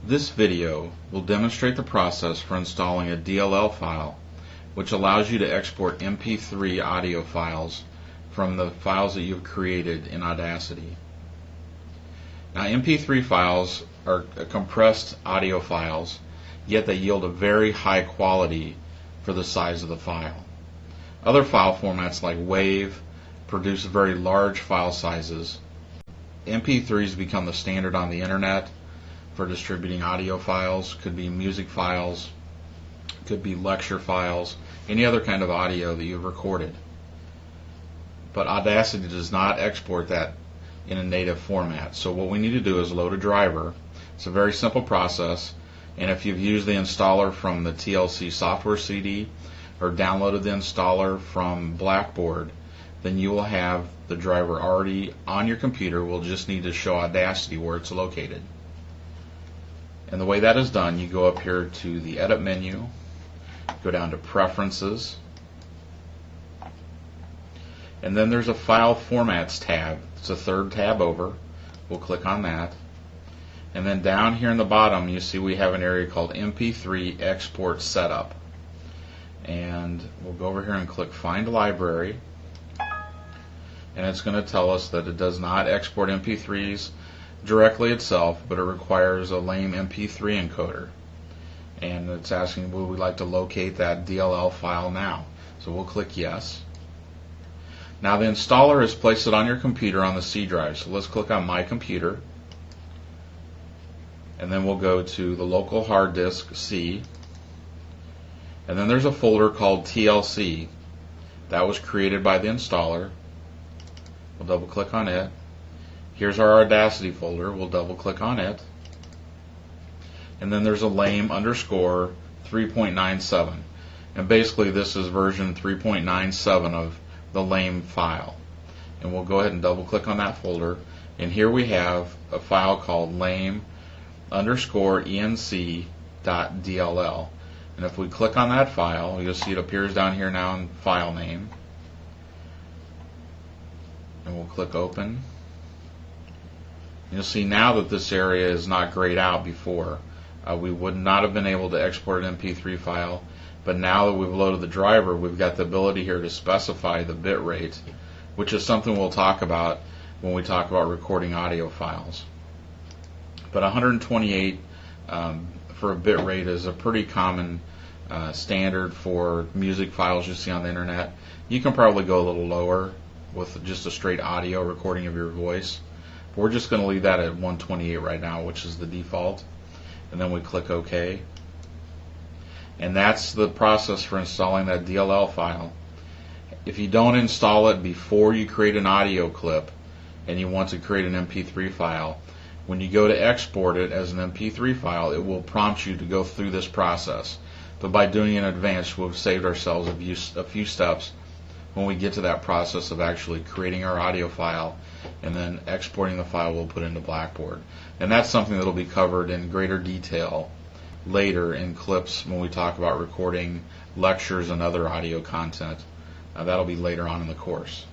This video will demonstrate the process for installing a DLL file, which allows you to export MP3 audio files from the files that you've created in Audacity. Now, MP3 files are compressed audio files, yet they yield a very high quality for the size of the file. Other file formats like WAV produce very large file sizes. MP3s become the standard on the internet for distributing audio files. Could be music files, could be lecture files, any other kind of audio that you've recorded. But Audacity does not export that in a native format. So what we need to do is load a driver. It's a very simple process, and if you've used the installer from the TLC software CD or downloaded the installer from Blackboard, then you will have the driver already on your computer. We'll just need to show Audacity where it's located. And the way that is done, you go up here to the Edit menu, go down to Preferences, and then there's a File Formats tab. It's the third tab over. We'll click on that. And then down here in the bottom, you see we have an area called Mp3 Export Setup. And we'll go over here and click Find Library. And it's going to tell us that it does not export MP3s directly itself, but it requires a lame MP3 encoder. And it's asking, would we like to locate that DLL file now? So we'll click Yes. Now the installer has placed it on your computer on the C drive. So let's click on My Computer. And then we'll go to the local hard disk C. And then there's a folder called TLC. That was created by the installer. We'll double click on it. Here's our Audacity folder. We'll double click on it. And then there's a lame underscore 3.97. And basically this is version 3.97 of the lame file. And we'll go ahead and double click on that folder. And here we have a file called lame underscore enc.dll. And if we click on that file, you'll see it appears down here now in file name. And we'll click Open. You'll see now that this area is not grayed out before. We would not have been able to export an MP3 file, but now that we've loaded the driver, we've got the ability here to specify the bit rate, which is something we'll talk about when we talk about recording audio files. But 128 for a bit rate is a pretty common standard for music files you see on the internet. You can probably go a little lower with just a straight audio recording of your voice. We're just going to leave that at 128 right now, which is the default. And then we click OK. And that's the process for installing that DLL file. If you don't install it before you create an audio clip and you want to create an MP3 file, when you go to export it as an MP3 file, it will prompt you to go through this process. But by doing it in advance, we've saved ourselves a few steps when we get to that process of actually creating our audio file and then exporting the file we'll put into Blackboard. And that's something that will be covered in greater detail later in clips when we talk about recording lectures and other audio content. That'll be later on in the course.